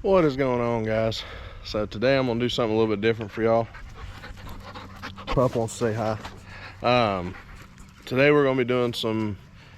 What is going on, guys? So today I'm gonna do something a little bit different for y'all. Pup wants to say hi. Today we're gonna be doing some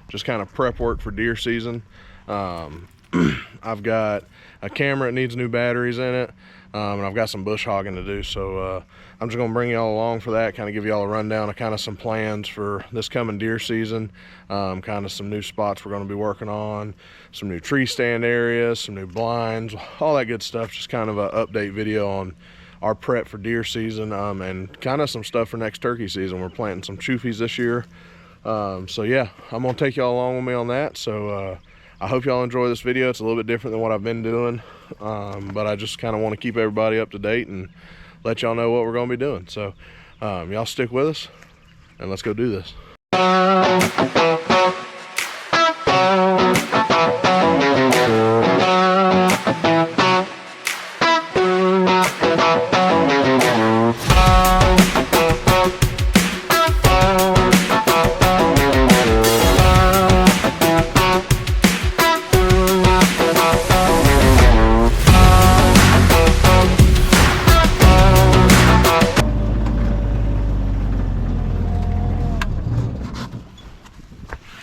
just kind of prep work for deer season. I've got a camera that needs new batteries in it, and I've got some bush hogging to do. So I'm just gonna bring y'all along for that, kind of give y'all a rundown of kind of some plans for this coming deer season, kind of some new spots we're gonna be working on, some new tree stand areas, some new blinds, all that good stuff. Just kind of an update video on our prep for deer season, and kind of some stuff for next turkey season. We're planting some choofies this year. So yeah, I'm gonna take y'all along with me on that. So I hope y'all enjoy this video. It's a little bit different than what I've been doing, but I just kind of want to keep everybody up to date and let y'all know what we're gonna be doing. So y'all stick with us and let's go do this.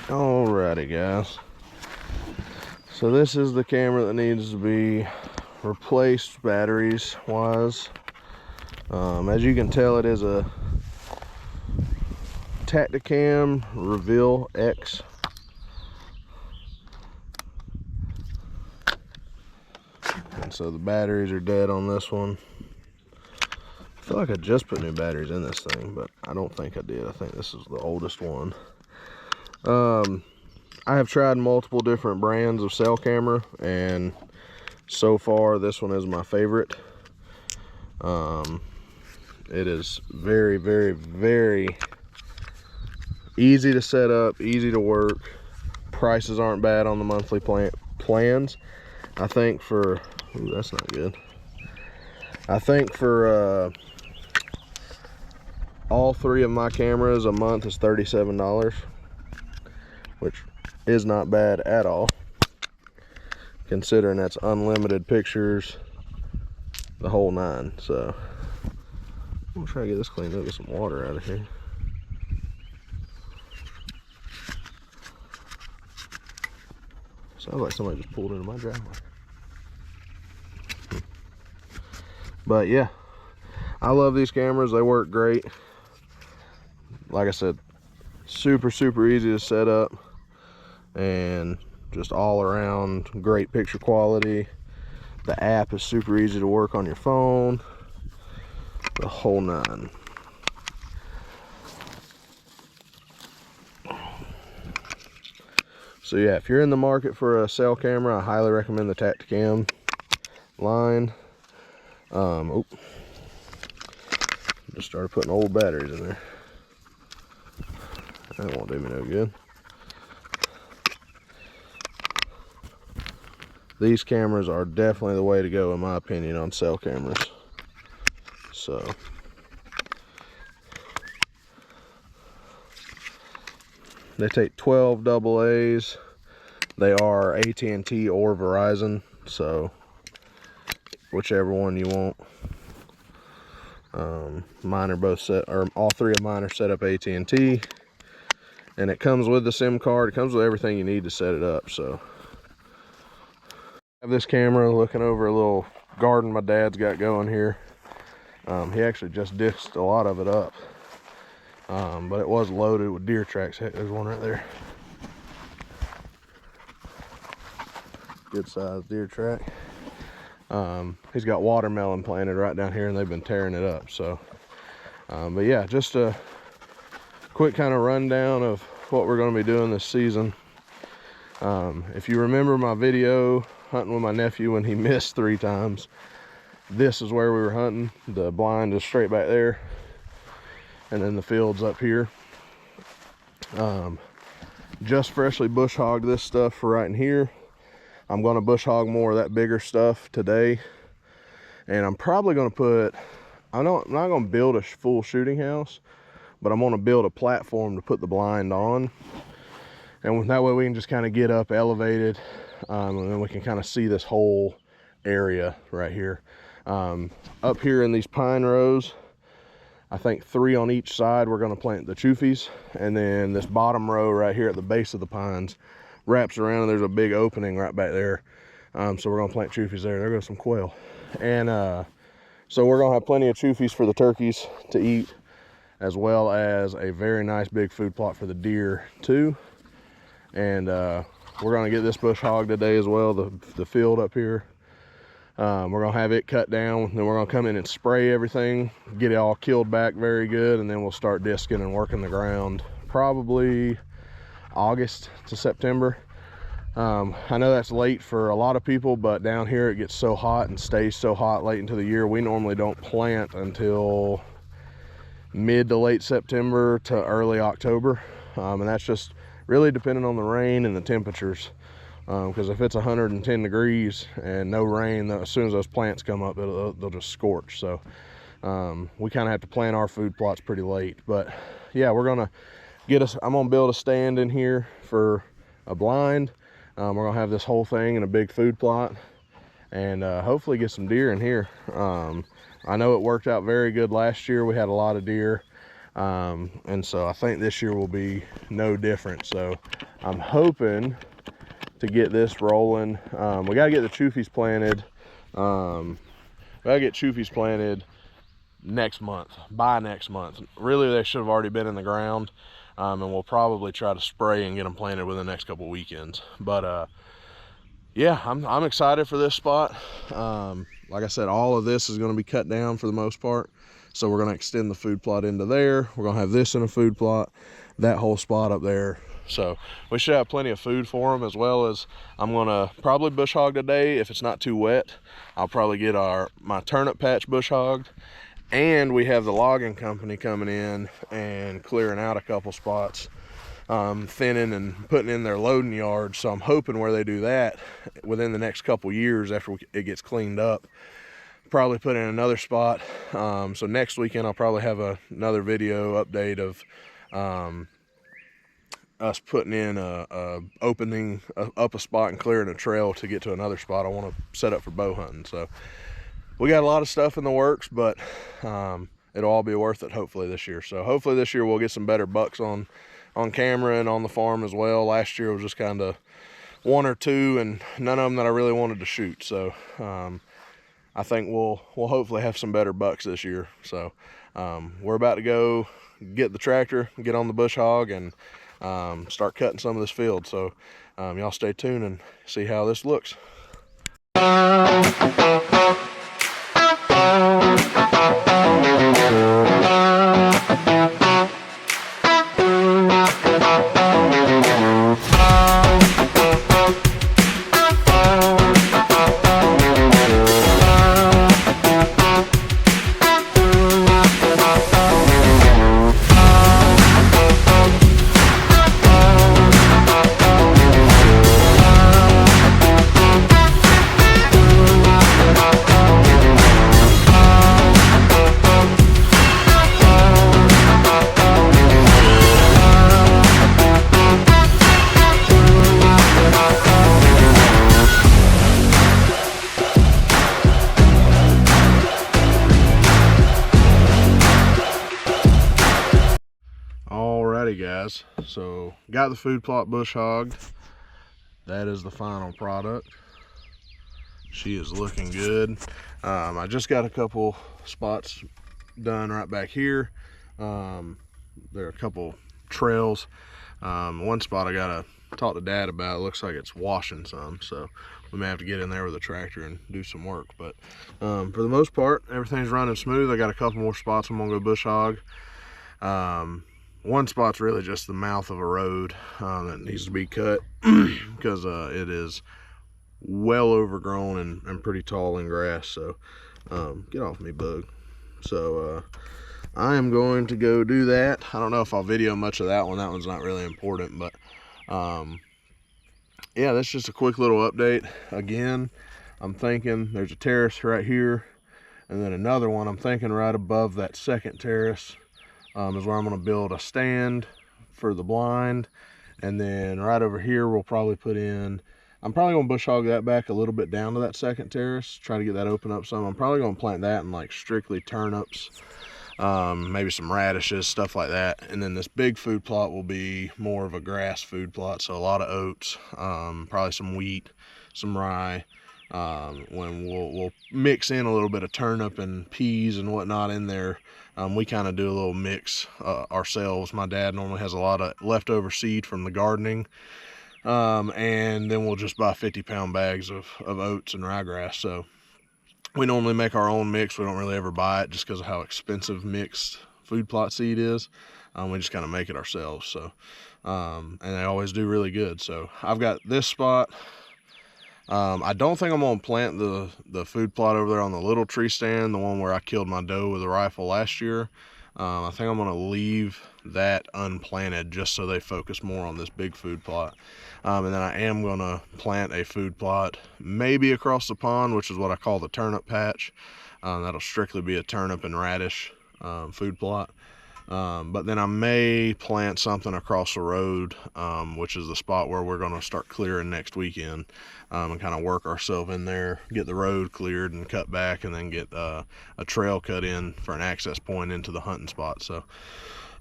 Alrighty, guys, so this is the camera that needs to be replaced batteries wise. As you can tell, it is a Tacticam Reveal X. And so the batteries are dead on this one. I feel like I just put new batteries in this thing, but I don't think I did. I think this is the oldest one. I have tried multiple different brands of cell camera, and so far this one is my favorite. It is very, very, very easy to set up, easy to work. Prices aren't bad on the monthly plans. I think for, ooh, that's not good. I think for all three of my cameras a month is $37, which is not bad at all, considering that's unlimited pictures, the whole nine. So I'm gonna try to get this cleaned up with some water out of here. Sounds like somebody just pulled into my driveway. But yeah, I love these cameras. They work great. Like I said, super easy to set up, and just all around great picture quality. The app is super easy to work on your phone, the whole nine. So yeah, if you're in the market for a cell camera, I highly recommend the Tacticam line. Oh, just started putting old batteries in there. That won't do me no good. These cameras are definitely the way to go, in my opinion, on cell cameras. So they take 12 AA's. They are AT&T or Verizon, so whichever one you want. Mine are both set, or all three of mine are set up AT&T, and it comes with the SIM card. It comes with everything you need to set it up. So I have this camera looking over a little garden my dad's got going here. He actually just disced a lot of it up, but it was loaded with deer tracks. Heck, there's one right there. Good sized deer track. He's got watermelon planted right down here, and they've been tearing it up. So but yeah, just a quick kind of rundown of what we're going to be doing this season. If you remember my video hunting with my nephew when he missed 3 times, this is where we were hunting. The blind is straight back there, and then the field's up here. Just freshly bush hogged this stuff for right in here. I'm going to bush hog more of that bigger stuff today, and I'm probably going to put, I'm not going to build a full shooting house, but I'm going to build a platform to put the blind on, and that way we can just kind of get up elevated, and then we can kind of see this whole area right here. Up here in these pine rows, I think 3 on each side, we're going to plant the choofies, and then this bottom row right here at the base of the pines wraps around, and there's a big opening right back there. So we're going to plant choofies there. There goes some quail. And so we're going to have plenty of choofies for the turkeys to eat, as well as a very nice big food plot for the deer too. And we're going to get this bush hog today as well, the field up here. We're gonna have it cut down, then we're gonna come in and spray everything, get it all killed back very good, and then we'll start disking and working the ground probably August to September. I know that's late for a lot of people, but down here it gets so hot and stays so hot late into the year. We normally don't plant until mid to late September to early October, and that's just really depending on the rain and the temperatures. Because if it's 110 degrees and no rain, as soon as those plants come up, they'll just scorch. So we kind of have to plant our food plots pretty late. But yeah, we're gonna I'm gonna build a stand in here for a blind. We're gonna have this whole thing in a big food plot, and hopefully get some deer in here. I know it worked out very good last year. We had a lot of deer, and so I think this year will be no different. So I'm hoping to get this rolling. We got to get the choofies planted. We got to get choofies planted by next month. Really, they should have already been in the ground, and we'll probably try to spray and get them planted within the next couple weekends. But yeah, I'm excited for this spot. Like I said, all of this is going to be cut down for the most part, so we're going to extend the food plot into there. We're going to have this in a food plot, that whole spot up there. So we should have plenty of food for them, as well as I'm gonna probably bush hog today. If it's not too wet, I'll probably get my turnip patch bush hogged, and we have the logging company coming in and clearing out a couple spots, thinning and putting in their loading yards. So I'm hoping where they do that within the next couple years after it gets cleaned up, probably put in another spot. So next weekend I'll probably have another video update of us putting in opening up a spot and clearing a trail to get to another spot I want to set up for bow hunting. So we got a lot of stuff in the works, but it'll all be worth it hopefully this year. So hopefully this year we'll get some better bucks on camera and on the farm as well. Last year was just kind of 1 or 2, and none of them that I really wanted to shoot. So I think we'll hopefully have some better bucks this year. So we're about to go get the tractor, get on the bush hog, and start cutting some of this field. So y'all stay tuned and see how this looks. Alrighty guys, so got the food plot bush hogged. That is the final product. She is looking good. I just got a couple spots done right back here. There are a couple trails. One spot I gotta talk to Dad about. It looks like it's washing some, so we may have to get in there with a tractor and do some work. But for the most part, everything's running smooth. I got a couple more spots I'm gonna go bush hog. One spot's really just the mouth of a road that needs to be cut because it is well overgrown and pretty tall in grass. So get off me, bug. So I am going to go do that. I don't know if I'll video much of that one. That one's not really important, but yeah, that's just a quick little update. Again, I'm thinking there's a terrace right here, and then another one I'm thinking right above that second terrace is where I'm going to build a stand for the blind. And then right over here we'll probably put in I'm probably gonna bush hog that back a little bit down to that second terrace, try to get that open up some. I'm probably gonna plant that in like strictly turnips, maybe some radishes, stuff like that. And then this big food plot will be more of a grass food plot, so a lot of oats, probably some wheat, some rye. When we'll mix in a little bit of turnip and peas and whatnot in there. We kind of do a little mix ourselves. My dad normally has a lot of leftover seed from the gardening, and then we'll just buy 50-pound bags of oats and ryegrass. So we normally make our own mix. We don't really ever buy it just because of how expensive mixed food plot seed is. We just kind of make it ourselves. So and they always do really good. So I've got this spot. I don't think I'm gonna plant the food plot over there on the little tree stand, the one where I killed my doe with a rifle last year. I think I'm gonna leave that unplanted just so they focus more on this big food plot. And then I am gonna plant a food plot maybe across the pond, which is what I call the turnip patch. That'll strictly be a turnip and radish food plot. But then I may plant something across the road, which is the spot where we're going to start clearing next weekend, and kind of work ourselves in there, get the road cleared and cut back, and then get a trail cut in for an access point into the hunting spot. So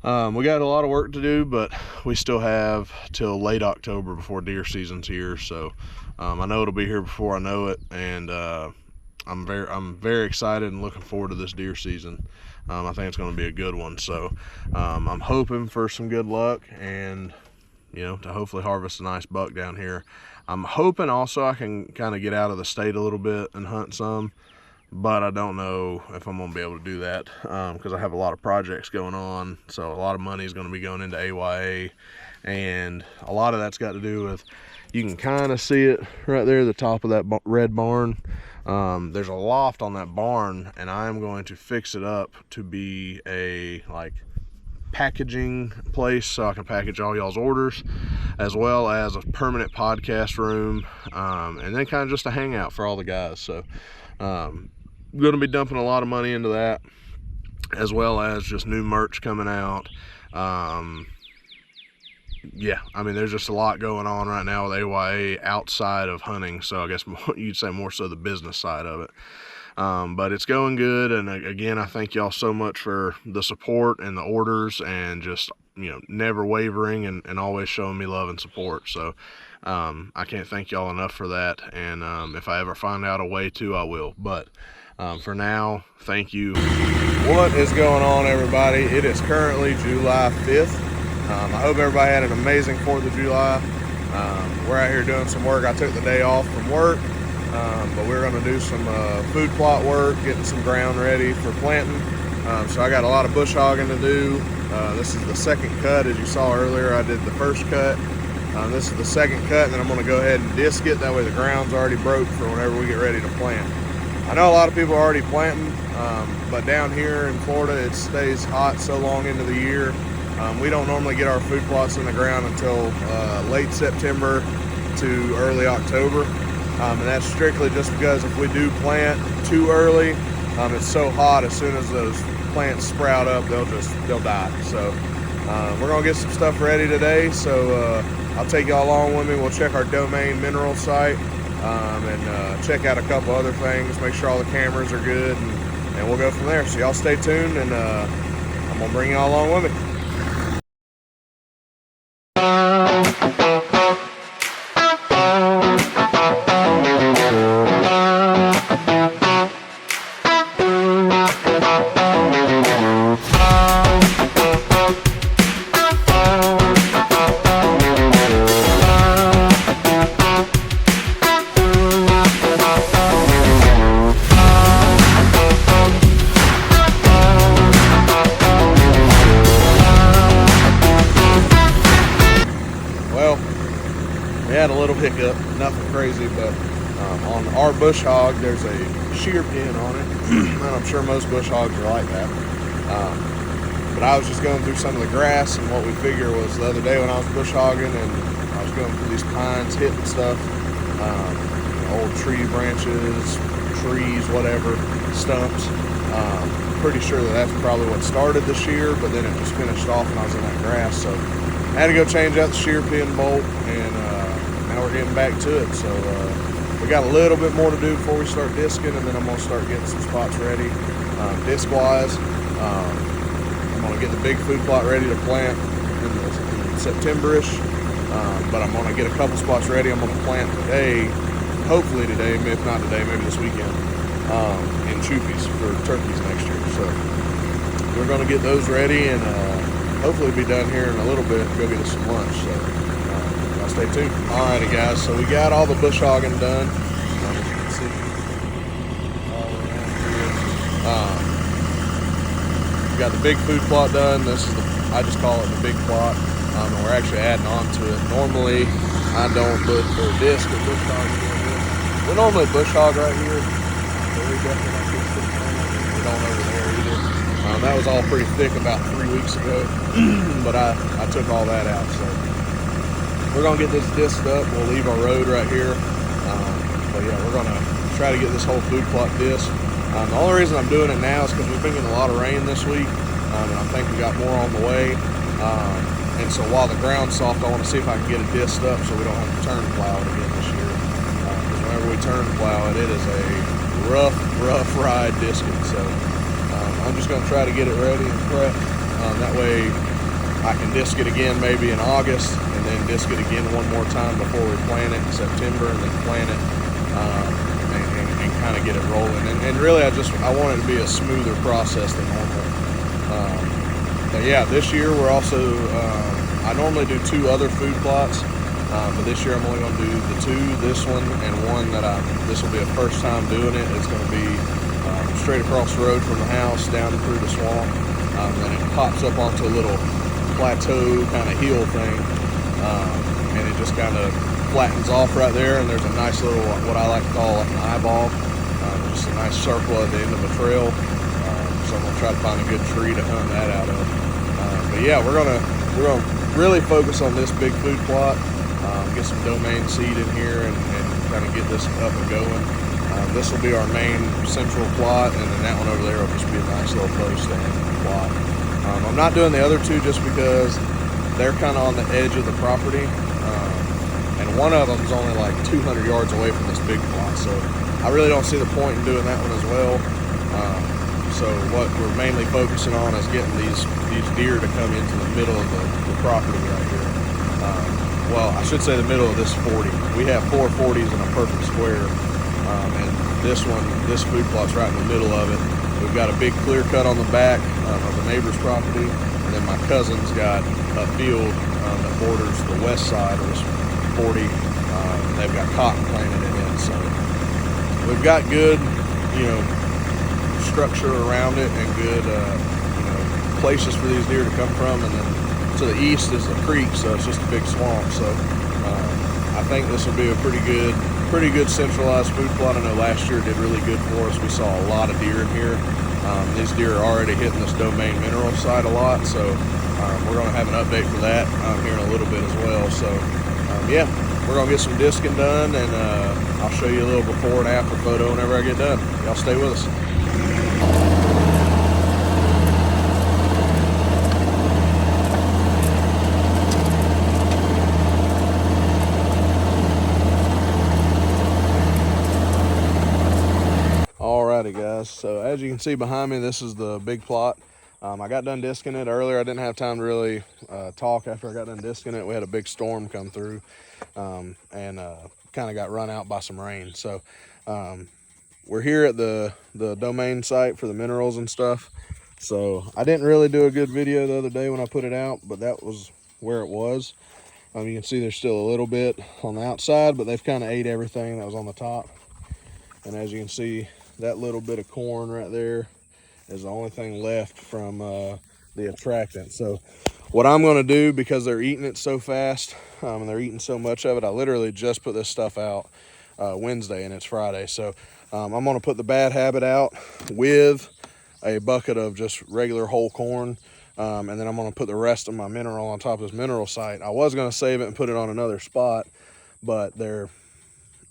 we got a lot of work to do, but we still have till late October before deer season's here. So I know it'll be here before I know it, and I'm very excited and looking forward to this deer season. I think it's going to be a good one. So I'm hoping for some good luck and, you know, to hopefully harvest a nice buck down here. I'm hoping also I can kind of get out of the state a little bit and hunt some, but I don't know if I'm going to be able to do that because I have a lot of projects going on. So a lot of money is going to be going into AYA, and a lot of that's got to do with, you can kind of see it right there at the top of that red barn. There's a loft on that barn, and I'm going to fix it up to be a like packaging place so I can package all y'all's orders, as well as a permanent podcast room, and then kind of just a hangout for all the guys. So I'm going to be dumping a lot of money into that, as well as just new merch coming out. Yeah, I mean, there's just a lot going on right now with AYA outside of hunting, so I guess you'd say more so the business side of it. But it's going good, and again, I thank y'all so much for the support and the orders, and just, you know, never wavering and always showing me love and support. So I can't thank y'all enough for that, and if I ever find out a way to, I will. But for now, thank you. What is going on, everybody? It is currently July 5th. I hope everybody had an amazing 4th of July. We're out here doing some work. I took the day off from work, but we're going to do some food plot work, getting some ground ready for planting. So I got a lot of bush hogging to do. This is the second cut. As you saw earlier, I did the first cut. This is the second cut, and then I'm going to go ahead and disc it. That way the ground's already broke for whenever we get ready to plant. I know a lot of people are already planting, but down here in Florida, it stays hot so long into the year. We don't normally get our food plots in the ground until late September to early October, and that's strictly just because if we do plant too early, it's so hot, as soon as those plants sprout up, they'll die. So we're gonna get some stuff ready today, so I'll take y'all along with me. We'll check our domain mineral site, and check out a couple other things, make sure all the cameras are good, and we'll go from there. So y'all stay tuned, and I'm gonna bring y'all along with me. We had a little hiccup, nothing crazy, but on our bush hog, there's a shear pin on it, and I'm sure most bush hogs are like that. But I was just going through some of the grass, and what we figured was the other day when I was bush hogging and I was going through these pines, hitting stuff, old tree branches, trees, whatever, stumps. Pretty sure that's probably what started the shear, but then it just finished off when I was in that grass. So I had to go change out the shear pin bolt, and now now we're getting back to it. So we got a little bit more to do before we start disking, and then I'm gonna start getting some spots ready. Disc wise, I'm gonna get the big food plot ready to plant in September-ish, but I'm gonna get a couple spots ready. I'm gonna plant today, hopefully today, if not today, maybe this weekend, in Choopies for turkeys next year. So we're gonna get those ready and hopefully be done here in a little bit. Go get us some lunch. So y'all stay tuned. Alrighty, guys. So we got all the bush hogging done. As you can see, all around here. We got the big food plot done. This is I just call it the big plot. And we're actually adding on to it. Normally, I don't bush or disc or bush hog here. We normally bush hog right here. We definitely not this big plant. We don't over there either. That was all pretty thick about 3 weeks ago, but I took all that out. So we're gonna get this disked up. We'll leave our road right here. But yeah, we're gonna try to get this whole food plot disked. The only reason I'm doing it now is because we've been getting a lot of rain this week, and I think we got more on the way. And so while the ground's soft, I want to see if I can get it disked up so we don't have to turn plow it again this year. Because whenever we turn plow it, it is a rough ride disking. So I'm just going to try to get it ready and prep. That way I can disc it again maybe in August, and then disc it again one more time before we plant it in September, and then plant it and kind of get it rolling. And really, I want it to be a smoother process than normal. But yeah, this year we're also, I normally do 2 other food plots, but this year I'm only going to do the 2, this one and one that this will be a first time doing it. It's going to be straight across the road from the house down through the swamp. Then it pops up onto a little plateau kind of hill thing, and it just kind of flattens off right there, and there's a nice little, what I like to call like an eyeball, just a nice circle at the end of a trail. So I'm gonna try to find a good tree to hunt that out of. But yeah, we're gonna really focus on this big food plot, get some domain seed in here, and kind of get this up and going. This will be our main central plot, and then that one over there will just be a nice little post stand plot. I'm not doing the other 2 just because they're kind of on the edge of the property, and one of them is only like 200 yards away from this big plot, so I really don't see the point in doing that one as well. So what we're mainly focusing on is getting these deer to come into the middle of the property right here. Well, I should say the middle of this 40. We have 4 40s in a perfect square, and this food plot's right in the middle of it. We've got a big clear cut on the back of the neighbor's property, and then my cousin's got a field that borders the west side of this 40. They've got cotton planted in it, so we've got good, structure around it and good, places for these deer to come from. And then to the east is the creek, so it's just a big swamp. So I think this will be a pretty good centralized food plot. I know last year it did really good for us. We saw a lot of deer in here. These deer are already hitting this domain mineral site a lot, so we're going to have an update for that here in a little bit as well. So yeah, we're going to get some disking done, and I'll show you a little before and after photo whenever I get done. Y'all stay with us. Alrighty, guys, so as you can see behind me, this is the big plot. I got done disking it earlier. I didn't have time to really talk after I got done disking it. We had a big storm come through, and kind of got run out by some rain. So we're here at the domain site for the minerals and stuff. So I didn't really do a good video the other day when I put it out, but that was where it was. You can see there's still a little bit on the outside, but they've kind of ate everything that was on the top. And as you can see, that little bit of corn right there is the only thing left from the attractant. So what I'm going to do, because they're eating it so fast and they're eating so much of it, I literally just put this stuff out Wednesday and it's Friday. So I'm going to put the bad habit out with a bucket of just regular whole corn, and then I'm going to put the rest of my mineral on top of this mineral site. I was going to save it and put it on another spot, but they're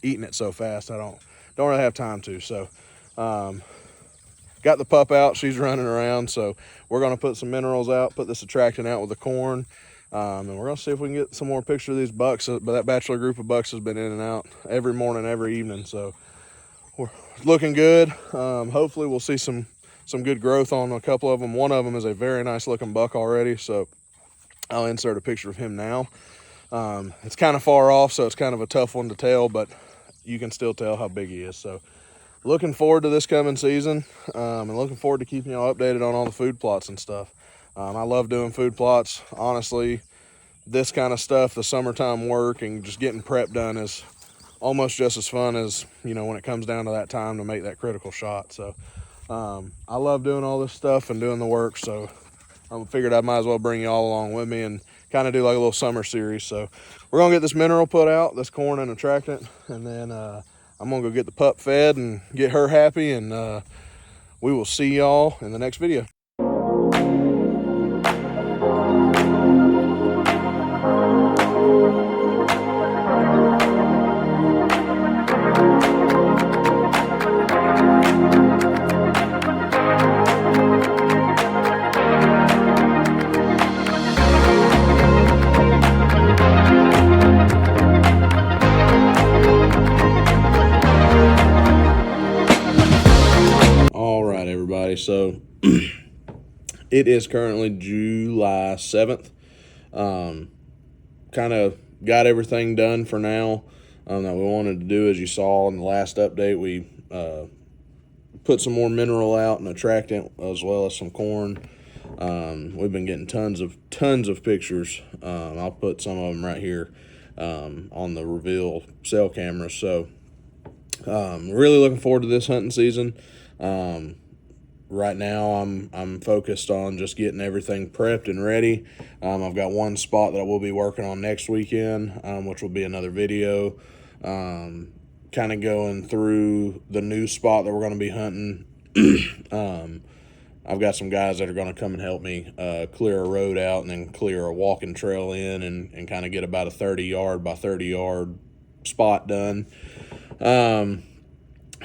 eating it so fast I don't really have time to. So got the pup out, she's running around, so we're going to put some minerals out, put this attractant out with the corn, And we're gonna see if we can get some more pictures of these bucks. But that bachelor group of bucks has been in and out every morning, every evening, so we're looking good. Hopefully we'll see some good growth on a couple of them. One of them is a very nice looking buck already, so I'll insert a picture of him now. It's kind of far off, so it's kind of a tough one to tell, but you can still tell how big he is. So looking forward to this coming season, and looking forward to keeping y'all updated on all the food plots and stuff. I love doing food plots. Honestly, this kind of stuff, the summertime work and just getting prep done, is almost just as fun as, you know, when it comes down to that time to make that critical shot. So I love doing all this stuff and doing the work, so I figured I might as well bring y'all along with me and kind of do like a little summer series. So we're gonna get this mineral put out, this corn and attractant, and then I'm gonna go get the pup fed and get her happy, and we will see y'all in the next video. All right, everybody, so it is currently July 7th. Kind of got everything done for now that we wanted to do. As you saw in the last update, we put some more mineral out and attractant, as well as some corn. We've been getting tons of pictures. I'll put some of them right here on the reveal cell camera. So really looking forward to this hunting season. Right now I'm focused on just getting everything prepped and ready. I've got one spot that I will be working on next weekend, which will be another video, kind of going through the new spot that we're going to be hunting. I've got some guys that are going to come and help me clear a road out and then clear a walking trail in, and kind of get about a 30-yard by 30-yard spot done.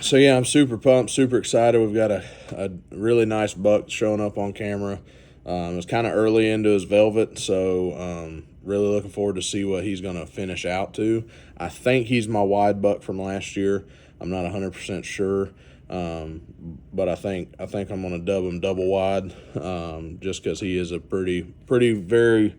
So yeah, I'm super pumped, super excited. We've got a really nice buck showing up on camera. It's kind of early into his velvet, so really looking forward to see what he's going to finish out to. I think he's my wide buck from last year. I'm not 100% sure, but I think I'm going to dub him double wide, just because he is a pretty very.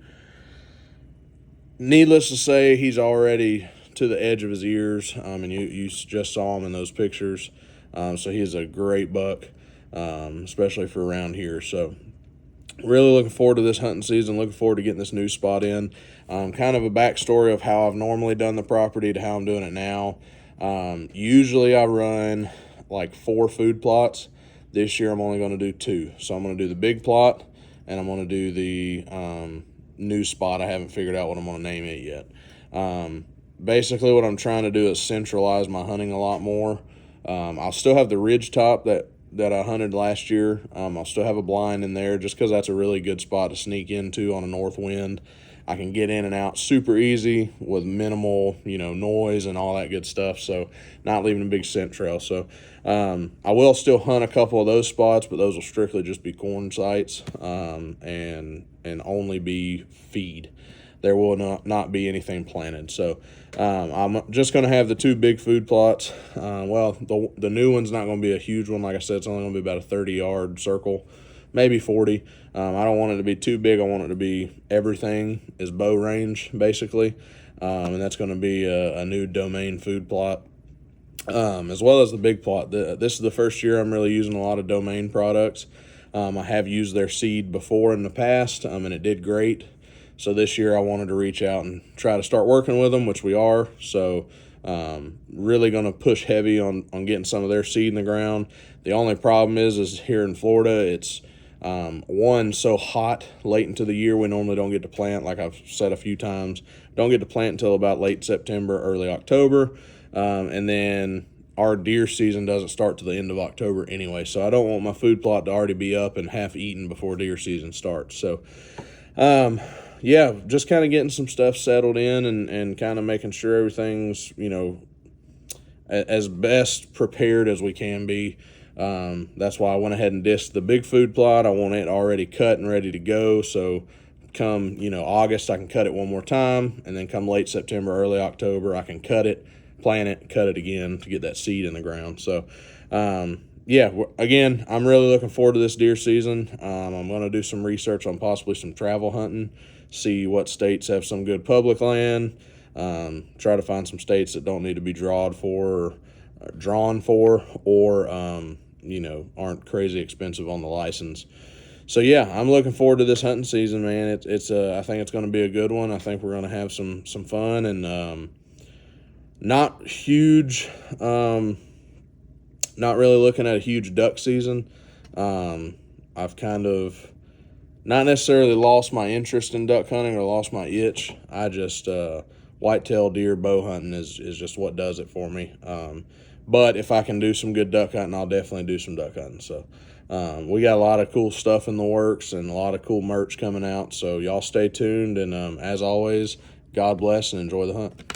Needless to say, he's already to the edge of his ears, and you just saw him in those pictures. So he is a great buck, especially for around here. So really looking forward to this hunting season, looking forward to getting this new spot in. Kind of a backstory of how I've normally done the property to how I'm doing it now. Usually I run like 4 food plots. This year I'm only going to do 2. So I'm going to do the big plot, and I'm going to do the new spot. I haven't figured out what I'm going to name it yet. Basically what I'm trying to do is centralize my hunting a lot more. I'll still have the ridge top that I hunted last year. I'll still have a blind in there just because that's a really good spot to sneak into on a north wind. I can get in and out super easy with minimal, noise and all that good stuff. So not leaving a big scent trail. So I will still hunt a couple of those spots, but those will strictly just be corn sites, and only be feed. There will not be anything planted. So I'm just going to have the 2 big food plots. Well, the new one's not going to be a huge one. Like I said, it's only going to be about a 30-yard circle, maybe 40. I don't want it to be too big. I want it to be everything is bow range, basically. And that's going to be a new domain food plot, as well as the big plot. This is the first year I'm really using a lot of domain products. I have used their seed before in the past, and it did great. So this year I wanted to reach out and try to start working with them, which we are. So really going to push heavy on getting some of their seed in the ground. The only problem is here in Florida, it's one, so hot late into the year. We normally don't get to plant, like I've said a few times. Don't get to plant until about late September, early October. And then our deer season doesn't start to the end of October anyway. So I don't want my food plot to already be up and half eaten before deer season starts. So yeah, just kind of getting some stuff settled in and kind of making sure everything's, as best prepared as we can be. That's why I went ahead and disced the big food plot. I want it already cut and ready to go. So come, you know, August, I can cut it one more time, and then come late September, early October, I can cut it, plant it, cut it again to get that seed in the ground. So, yeah, again, I'm really looking forward to this deer season. I'm going to do some research on possibly some travel hunting, see what states have some good public land, try to find some states that don't need to be drawn for, or you know, aren't crazy expensive on the license. So yeah, I'm looking forward to this hunting season, man. I think it's going to be a good one. I think we're going to have some fun, and not huge. Not really looking at a huge duck season. I've kind of not necessarily lost my interest in duck hunting or lost my itch. I just whitetail deer bow hunting is just what does it for me. But if I can do some good duck hunting, I'll definitely do some duck hunting. So we got a lot of cool stuff in the works and a lot of cool merch coming out. So y'all stay tuned, and as always, God bless and enjoy the hunt.